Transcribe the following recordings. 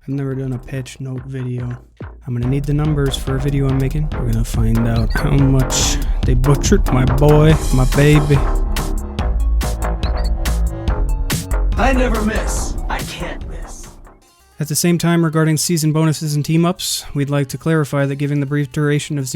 I've never done a patch note video. I'm gonna need the numbers for a video I'm making. We're gonna find out how much they butchered my boy, my baby. I never miss. I can't miss. At the same time, regarding season bonuses and team-ups, we'd like to clarify that given the brief duration of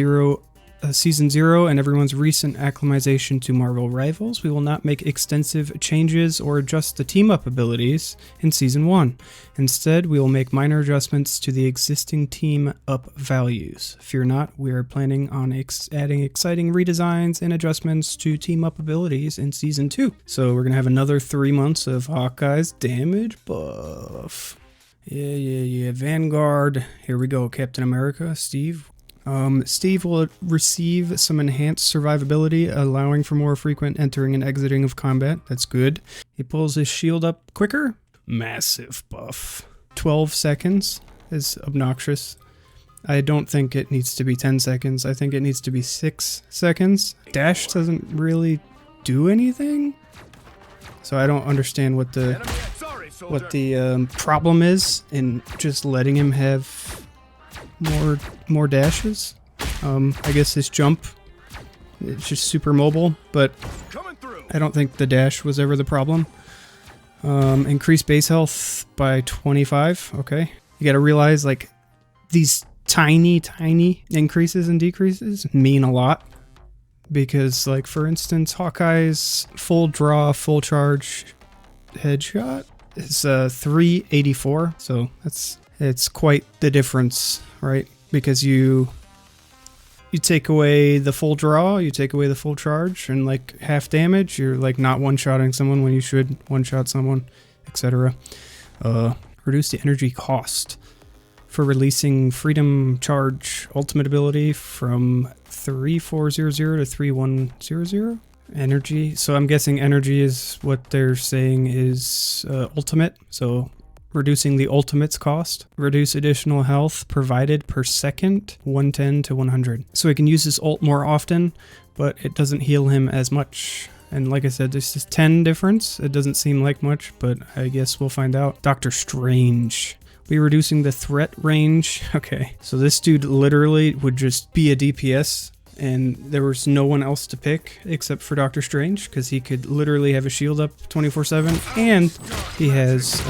Season 0 and everyone's recent acclimatization to Marvel Rivals, we will not make extensive changes or adjust the team-up abilities in Season 1. Instead, we will make minor adjustments to the existing team-up values. Fear not, we are planning on adding exciting redesigns and adjustments to team-up abilities in Season 2. So we're going to have another 3 months of Hawkeye's damage buff. Yeah. Vanguard. Here we go, Captain America, Steve. Steve will receive some enhanced survivability, allowing for more frequent entering and exiting of combat. That's good. He pulls his shield up quicker. Massive buff. 12 seconds is obnoxious. I don't think it needs to be 10 seconds. I think it needs to be 6 seconds. Dash doesn't really do anything. So I don't understand what the problem is in just letting him have more dashes. I guess his jump, it's just super mobile, but I don't think the dash was ever the problem. Increase base health by 25. Okay, you gotta realize, like, these tiny increases and decreases mean a lot, because, like, for instance, Hawkeye's full draw, full charge headshot is 384, so it's quite the difference, right? Because you take away the full draw, you take away the full charge, and like half damage, you're like not one-shotting someone when you should one-shot someone, etc. Reduce the energy cost for releasing Freedom Charge ultimate ability from 3400 to 3100. Energy. So I'm guessing energy is what they're saying is ultimate. So reducing the ultimate's cost. Reduce additional health provided per second, 110 to 100. So he can use his ult more often, but it doesn't heal him as much. And like I said, there's just 10 difference. It doesn't seem like much, but I guess we'll find out. Doctor Strange. We're reducing the threat range. Okay, so this dude literally would just be a DPS, and there was no one else to pick except for Doctor Strange, because he could literally have a shield up 24/7, and he has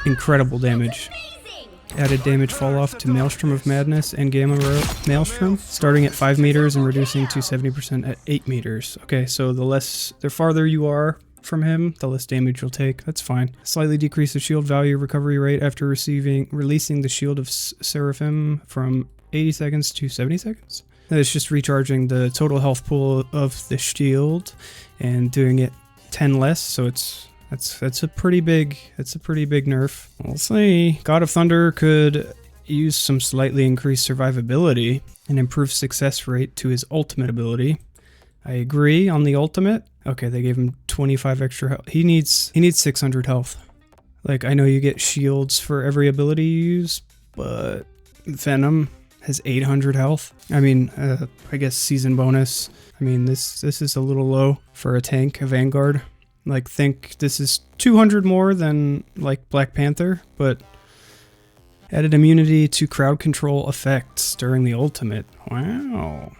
incredible damage. Added damage fall off to Maelstrom of Madness and Gamma Maelstrom, starting at 5 meters and reducing to 70% at 8 meters. Okay, so the farther you are from him, the less damage you'll take. That's fine. Slightly decrease the shield value recovery rate after releasing the Shield of Seraphim from 80 seconds to 70 seconds. It's just recharging the total health pool of the shield and doing it 10 less, so that's a pretty big nerf. We'll see. God of Thunder could use some slightly increased survivability and improve success rate to his ultimate ability. I agree on the ultimate. Okay, they gave him 25 extra health. He needs 600 health. Like, I know you get shields for every ability you use, but Venom has 800 health. I mean, I guess season bonus. I mean, this is a little low for a tank, a Vanguard. Like, think this is 200 more than, like, Black Panther, but added immunity to crowd control effects during the ultimate. Wow.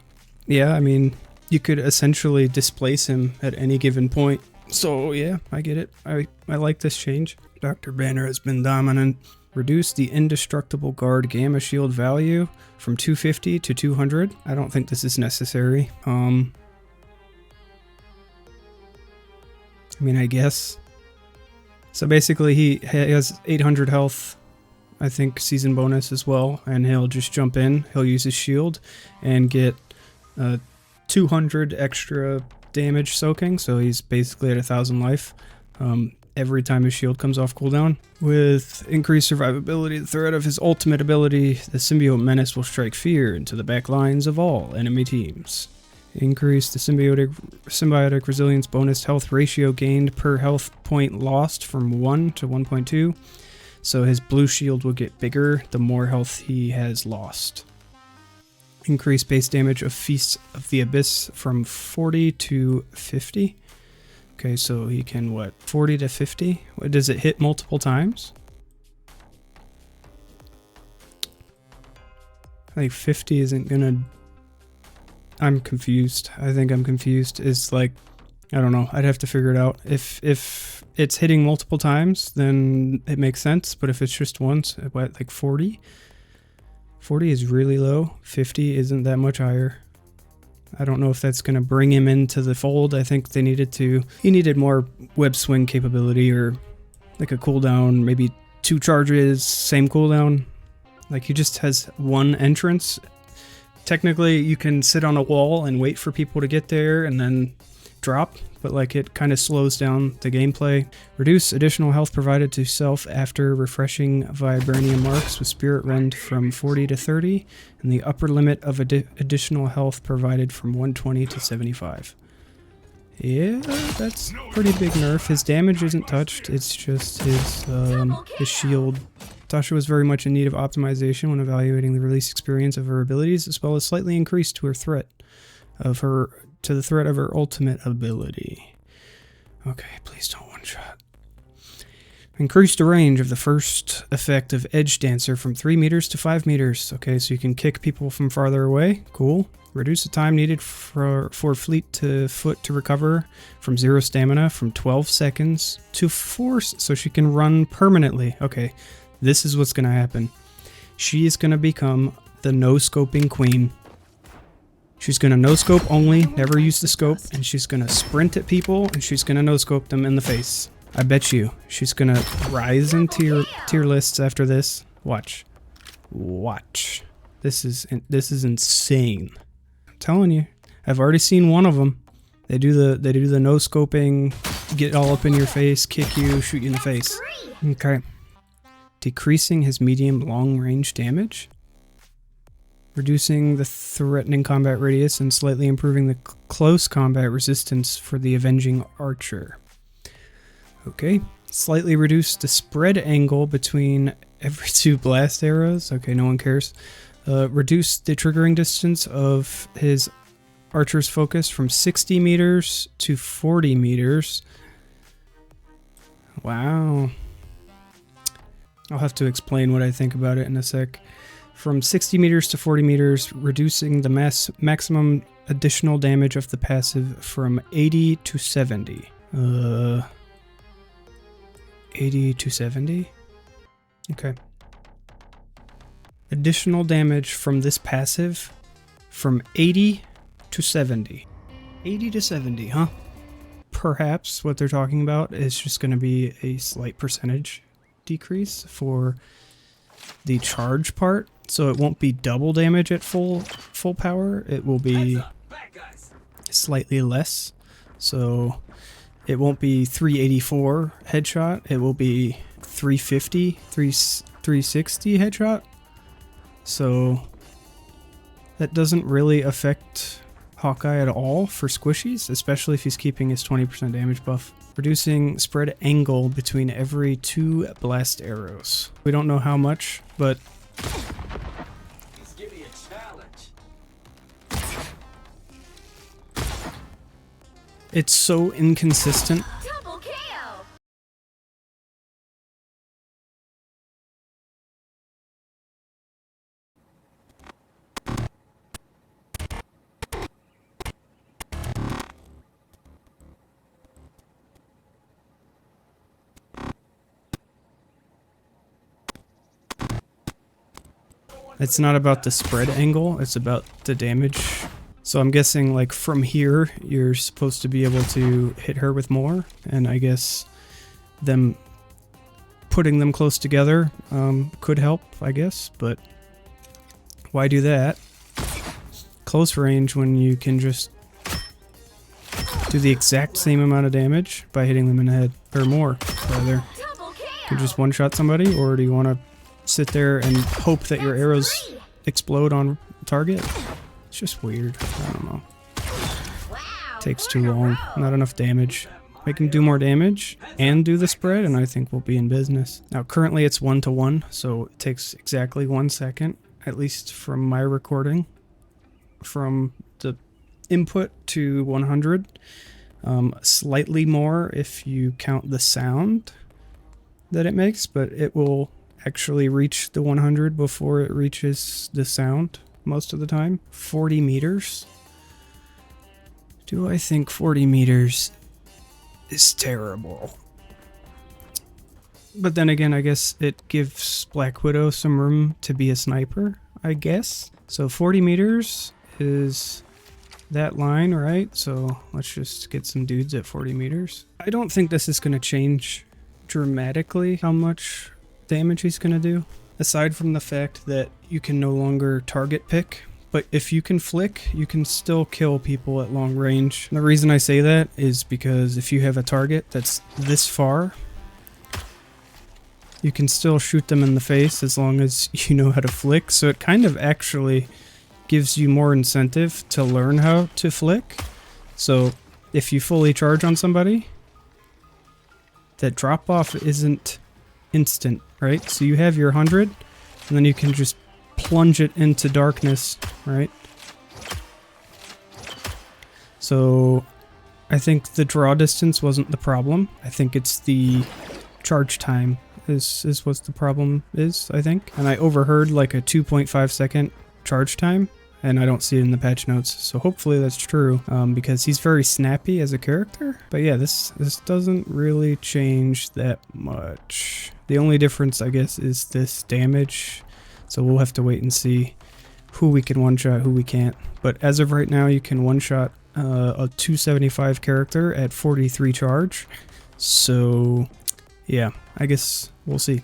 Yeah, I mean, you could essentially displace him at any given point. So, yeah, I get it. I like this change. Dr. Banner has been dominant. Reduce the indestructible guard gamma shield value from 250 to 200. I don't think this is necessary. I mean, I guess. So basically he has 800 health, I think season bonus as well, and he'll just jump in, he'll use his shield and get 200 extra damage soaking, so he's basically at 1,000 life every time his shield comes off cooldown. With increased survivability, the threat of his ultimate ability, the symbiote menace will strike fear into the back lines of all enemy teams. Increase the symbiotic resilience bonus health ratio gained per health point lost from 1 to 1.2. So his blue shield will get bigger the more health he has lost. Increase base damage of Feast of the Abyss from 40 to 50. Okay, so he can, what, 40 to 50? Does it hit multiple times? Like 50 isn't gonna... I'm confused. I think I'm confused. It's like, I don't know. I'd have to figure it out. If it's hitting multiple times, then it makes sense. But if it's just once, what, like 40? 40 is really low. 50 isn't that much higher. I don't know if that's going to bring him into the fold. I think he needed more web swing capability, or like a cooldown, maybe 2 charges, same cooldown. Like, he just has one entrance. Technically, you can sit on a wall and wait for people to get there and then drop, but like it kind of slows down the gameplay. Reduce additional health provided to self after refreshing vibranium marks with Spirit Rend from 40 to 30, and the upper limit of additional health provided from 120 to 75. Yeah, that's pretty big nerf. His damage isn't touched, it's just his shield. Tasha was very much in need of optimization when evaluating the release experience of her abilities, as well as slightly increased to the threat of her ultimate ability. Okay, please don't one-shot. Increase the range of the first effect of Edge Dancer from 3 meters to 5 meters. Okay, so you can kick people from farther away. Cool. Reduce the time needed for fleet to foot to recover from 0 stamina from 12 seconds to 4, so she can run permanently. Okay, this is what's going to happen. She is going to become the no-scoping queen. She's going to no-scope only, never use the scope, and she's going to sprint at people, and she's going to no-scope them in the face. I bet you she's going to rise in tier lists after this. Watch. Watch. This is insane. I'm telling you. I've already seen one of them. They do the no-scoping, get all up in your face, kick you, shoot you in the face. Okay. Decreasing his medium long range damage. Reducing the threatening combat radius and slightly improving the close combat resistance for the avenging archer. Okay. Slightly reduce the spread angle between every 2 blast arrows. Okay, no one cares. Reduce the triggering distance of his archer's focus from 60 meters to 40 meters. Wow. I'll have to explain what I think about it in a sec. From 60 meters to 40 meters, reducing the maximum additional damage of the passive from 80 to 70. 80 to 70? Okay. Additional damage from this passive from 80 to 70. 80 to 70, huh? Perhaps what they're talking about is just going to be a slight percentage decrease for the charge part, so it won't be double damage at full power. It will be slightly less, so it won't be 384 headshot. It will be 350, 360 headshot. So that doesn't really affect Hawkeye at all for squishies, especially if he's keeping his 20% damage buff. Reducing spread angle between every 2 blast arrows. We don't know how much, but He's giving me a challenge. it's so inconsistent. Double KO. It's not about the spread angle, it's about the damage. So I'm guessing like from here, you're supposed to be able to hit her with more, and I guess them putting them close together could help, I guess, but why do that? Close range when you can just do the exact same amount of damage by hitting them in the head, or more, rather. Double KO. You just one-shot somebody, or do you want to sit there and hope that your arrows explode on target? It's just weird. I don't know. Wow. Takes too long. Not enough damage. Make him do more damage and do the spread, and I think we'll be in business. Now, currently it's 1-to-1, so it takes exactly 1 second, at least from my recording, from the input to 100. Slightly more if you count the sound that it makes, but it will actually reach the 100 before it reaches the sound most of the time. 40 meters. Do I think 40 meters is terrible? But then again, I guess it gives Black Widow some room to be a sniper, I guess. So 40 meters is that line, right? So let's just get some dudes at 40 meters. I don't think this is going to change dramatically how much damage he's going to do. Aside from the fact that you can no longer target pick. But if you can flick, you can still kill people at long range. And the reason I say that is because if you have a target that's this far, you can still shoot them in the face as long as you know how to flick. So it kind of actually gives you more incentive to learn how to flick. So if you fully charge on somebody, that drop off isn't instant, right? So you have your 100 and then you can just plunge it into darkness, right? So I think the draw distance wasn't the problem. I think it's the charge time is what the problem is, I think. And I overheard like a 2.5 second charge time, and I don't see it in the patch notes, so hopefully that's true, because he's very snappy as a character. But yeah, this doesn't really change that much. The only difference, I guess, is this damage, so we'll have to wait and see who we can one-shot, who we can't. But as of right now, you can one-shot a 275 character at 43 charge, so yeah, I guess we'll see.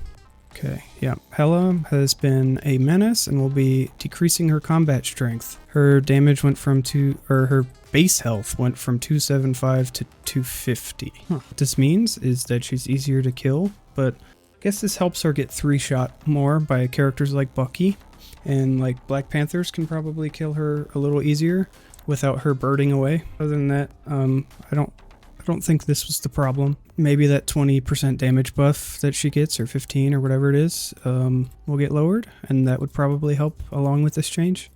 Okay, yeah. Hela has been a menace and will be decreasing her combat strength. Her damage went from her base health went from 275 to 250. What this means is that she's easier to kill, but I guess this helps her get 3-shot more by characters like Bucky, and like Black Panthers can probably kill her a little easier without her birding away. Other than that, I don't think this was the problem. Maybe that 20% damage buff that she gets, or 15 or whatever it is, will get lowered, and that would probably help along with this change.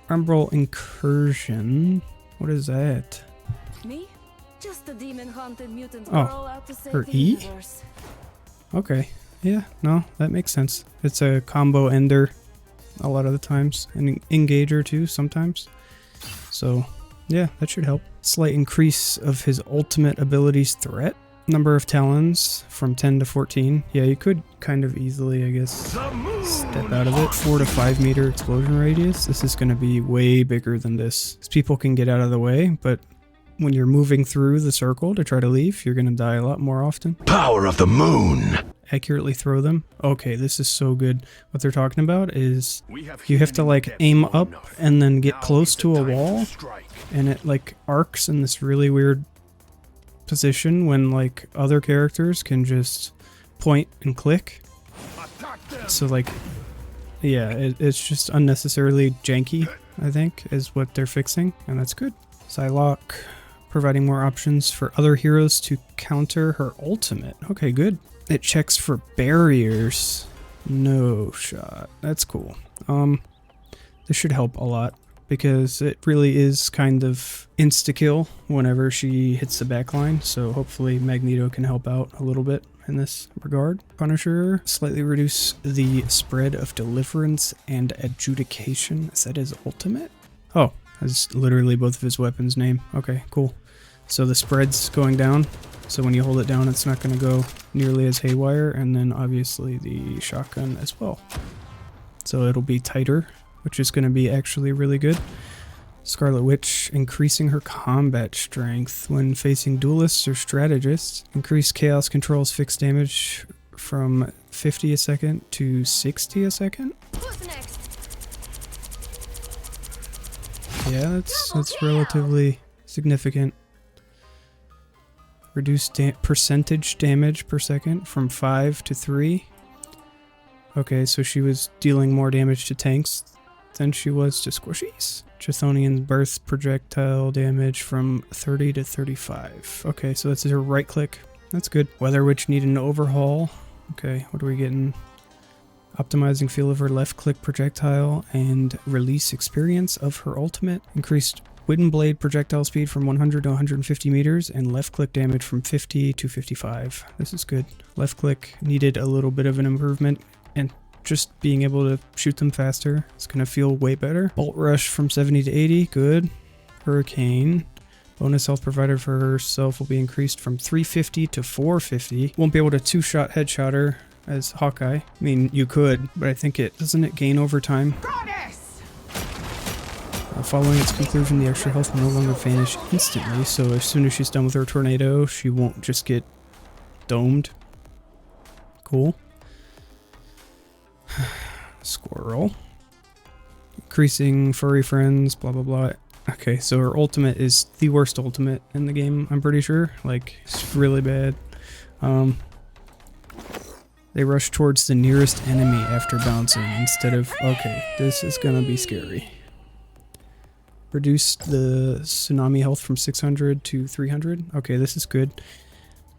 Umbral Incursion. What is that? Me? Just a demon-haunted mutant Oh, girl out to save her the E? universe. Okay. Yeah, no, that makes sense. It's a combo ender a lot of the times, and engager too sometimes. So yeah, that should help. Slight increase of his ultimate ability's threat. Number of talons from 10 to 14. Yeah, you could kind of easily, I guess, step out of it. 4 to 5 meter explosion radius. This is going to be way bigger than this. People can get out of the way, but when you're moving through the circle to try to leave, you're going to die a lot more often. Power of the moon. Accurately throw them. Okay, this is so good. What they're talking about is you have to like aim up and then get close to a wall, and it like arcs in this really weird position when like other characters can just point and click. So like, yeah, it's just unnecessarily janky, I think, is what they're fixing, and that's good. Psylocke, providing more options for other heroes to counter her ultimate. Okay, good. It checks for barriers. No shot. That's cool. This should help a lot, because it really is kind of insta-kill whenever she hits the backline, so hopefully Magneto can help out a little bit in this regard. Punisher, slightly reduce the spread of deliverance and adjudication. Is that his ultimate? Oh, that's literally both of his weapons' name. Okay, cool. So the spread's going down, so when you hold it down it's not going to go nearly as haywire, and then obviously the shotgun as well. So it'll be tighter, which is going to be actually really good. Scarlet Witch, increasing her combat strength when facing duelists or strategists. Increased Chaos Control's fixed damage from 50 a second to 60 a second. Who's next? Yeah, that's relatively significant. Reduced percentage damage per second from 5 to 3. Okay, so she was dealing more damage to tanks than she was to squishies. Chthonian burst projectile damage from 30 to 35. Okay, so that's her right click. That's good. Weather Witch needed an overhaul. Okay, what are we getting? Optimizing feel of her left click projectile and release experience of her ultimate. Increased Wind Blade projectile speed from 100 to 150 meters and left click damage from 50 to 55. This is good. Left click needed a little bit of an improvement. and just being able to shoot them faster is going to feel way better. Bolt Rush from 70 to 80, good. Hurricane. Bonus health provided for herself will be increased from 350 to 450. Won't be able to two-shot headshot her as Hawkeye. I mean, you could, but I think doesn't it gain over time? Following its conclusion, the extra health will no longer vanish instantly, so as soon as she's done with her tornado, she won't just get domed. Cool. Squirrel. Increasing furry friends, blah blah blah. Okay, so her ultimate is the worst ultimate in the game, I'm pretty sure. Like, it's really bad. They rush towards the nearest enemy after bouncing instead of... Okay, this is gonna be scary. Reduced the tsunami health from 600 to 300. Okay, this is good.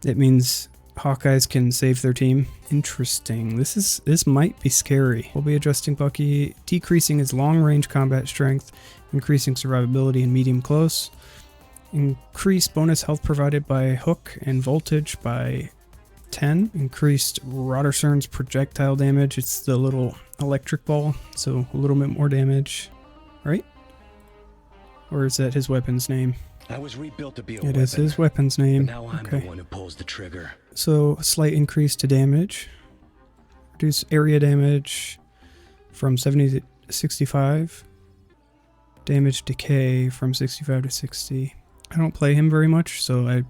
It means Hawkeyes can save their team. Interesting. This might be scary. We'll be adjusting Bucky, decreasing his long-range combat strength, increasing survivability in medium close, increase bonus health provided by hook and voltage by 10, increased Rodercern's projectile damage. It's the little electric ball, so a little bit more damage, right? Or is that his weapon's name? I was rebuilt to be a It weapon. is his weapon's name. But now I'm the one who pulls the trigger. So, a slight increase to damage. Reduce area damage from 70 to 65. Damage decay from 65 to 60. I don't play him very much, so I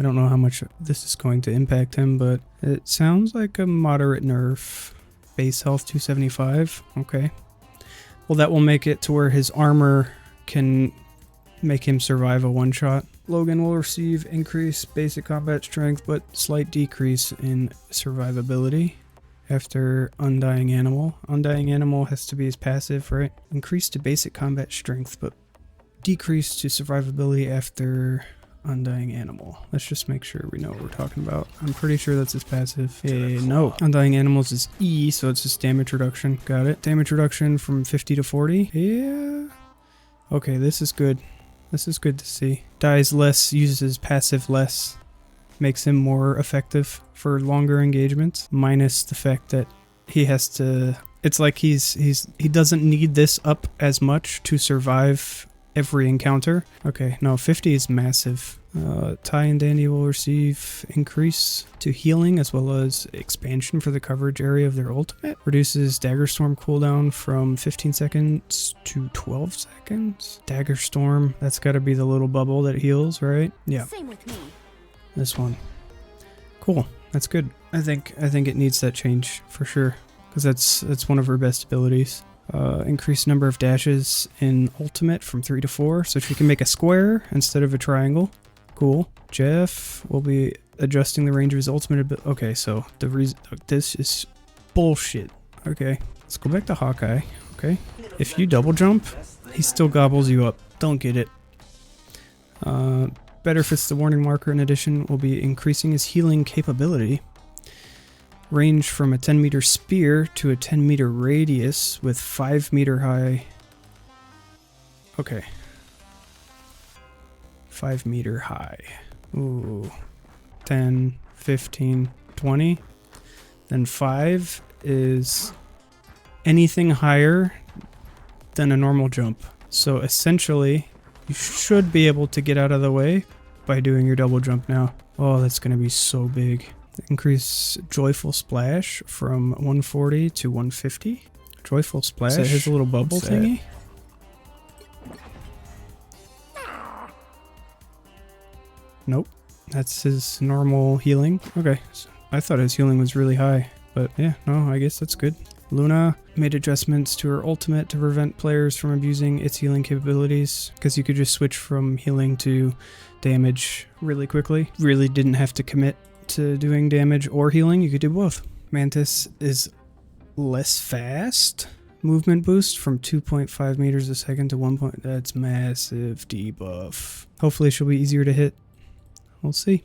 don't know how much this is going to impact him, but it sounds like a moderate nerf. Base health 275. Okay. Well, that will make it to where his armor can make him survive a one-shot. Logan will receive increased basic combat strength, but slight decrease in survivability after Undying Animal. Undying Animal has to be his passive, right? Increase to basic combat strength, but decrease to survivability after Undying Animal. Let's just make sure we know what we're talking about. I'm pretty sure that's his passive. No. Undying Animals is E, so it's just damage reduction. Got it. Damage reduction from 50 to 40. Yeah. Okay, this is good. This is good to see. Dies less, uses passive less. Makes him more effective for longer engagements. Minus the fact that he has to... It's like he doesn't need this up as much to survive every encounter. Okay, no, 50 is massive. Ty and Dandy will receive increase to healing as well as expansion for the coverage area of their ultimate. Reduces Dagger Storm cooldown from 15 seconds to 12 seconds. Dagger Storm, that's got to be the little bubble that heals, right? Yeah. Same with me. This one. Cool. That's good. I think it needs that change for sure, because that's one of her best abilities. Increased number of dashes in ultimate from 3 to 4, so she can make a square instead of a triangle. Cool. Jeff will be adjusting the range of his ultimate okay, so this is bullshit. Okay, let's go back to Hawkeye. Okay, if you double jump, he still gobbles you up. Don't get it. Better fits the warning marker. In addition, will be increasing his healing capability. Range from a 10-meter spear to a 10-meter radius with 5-meter high... Okay. 5-meter high. Ooh. 10, 15, 20. Then 5 is anything higher than a normal jump. So essentially, you should be able to get out of the way by doing your double jump now. Oh, that's going to be so big. Increase Joyful Splash from 140 to 150. Joyful Splash. Is that his little bubble thingy? Nope. That's his normal healing. Okay. So I thought his healing was really high. But yeah, no, I guess that's good. Luna made adjustments to her ultimate to prevent players from abusing its healing capabilities, because you could just switch from healing to damage really quickly. Really didn't have to commit to doing damage or healing. You could do both. Mantis is less fast. Movement boost from 2.5 meters a second to 1 point. That's massive debuff. Hopefully she'll be easier to hit. We'll see.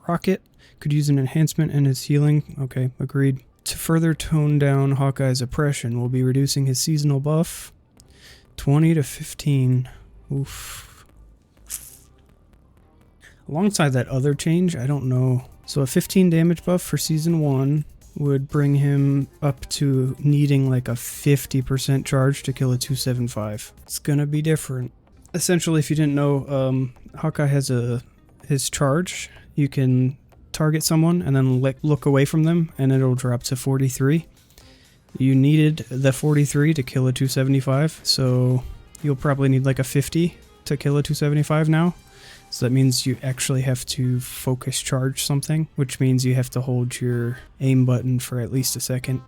Rocket could use an enhancement in his healing. Okay, agreed. To further tone down Hawkeye's oppression, we'll be reducing his seasonal buff 20 to 15. Oof. Alongside that other change, I don't know. So a 15 damage buff for season 1, would bring him up to needing like a 50% charge to kill a 275. It's gonna be different. Essentially, if you didn't know, Hawkeye has his charge. You can target someone and then look away from them, and it'll drop to 43. You needed the 43 to kill a 275, so you'll probably need like a 50 to kill a 275 now. So that means you actually have to focus charge something, which means you have to hold your aim button for at least a second.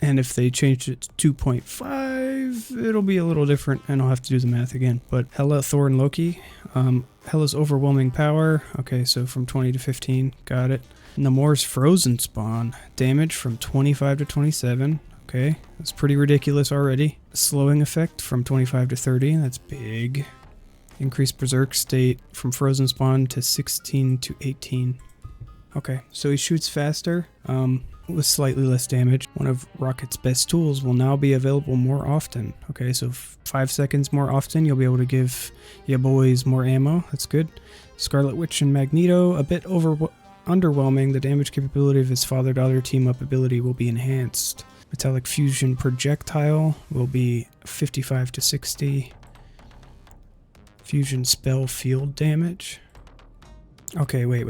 And if they changed it to 2.5, it'll be a little different, and I'll have to do the math again. But Hela, Thor, and Loki. Hela's overwhelming power. Okay, so from 20 to 15. Got it. Namor's frozen spawn. Damage from 25 to 27. Okay, that's pretty ridiculous already. Slowing effect from 25 to 30. That's big. Increased berserk state from frozen spawn to 16 to 18. Okay, so he shoots faster. With slightly less damage. One of Rocket's best tools will now be available more often. Okay, so 5 seconds more often, you'll be able to give your boys more ammo. That's good. Scarlet Witch and Magneto, a bit underwhelming. The damage capability of his father-daughter team-up ability will be enhanced. Metallic Fusion projectile will be 55 to 60. Fusion spell field damage. Okay, wait.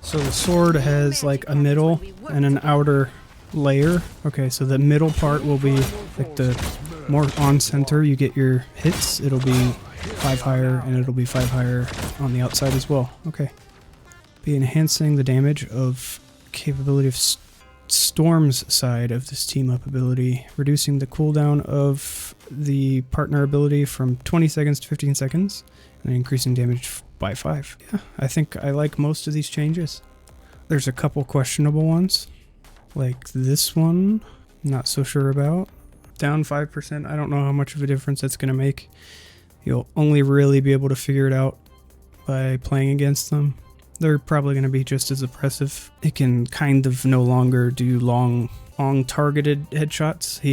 So the sword has like a middle and an outer layer. Okay, so the middle part will be like the more on center you get your hits. It'll be 5 higher, and it'll be 5 higher on the outside as well. Okay. Be enhancing the damage of capability of Storm's side of this team-up ability, reducing the cooldown of the partner ability from 20 seconds to 15 seconds, and increasing damage by 5. Yeah, I think I like most of these changes. There's a couple questionable ones, like this one, not so sure about. Down 5%, I don't know how much of a difference that's going to make. You'll only really be able to figure it out by playing against them. They're probably going to be just as oppressive. It can kind of no longer do long targeted headshots.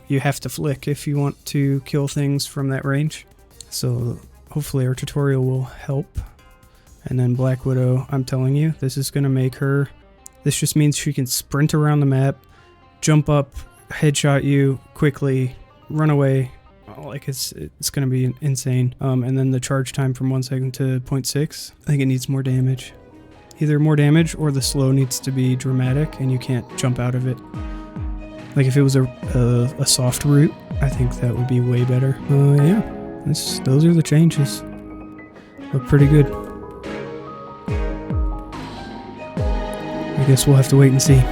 You have to flick if you want to kill things from that range. So hopefully our tutorial will help. And then Black Widow, I'm telling you, this is going to make her... This just means she can sprint around the map, jump up, headshot you quickly, run away. Like it's going to be insane. And then the charge time from 1 second to 0.6. I think it needs more damage. Either more damage or the slow needs to be dramatic and you can't jump out of it. Like if it was a soft route, I think that would be way better. Yeah, those are the changes. Look pretty good. I guess we'll have to wait and see.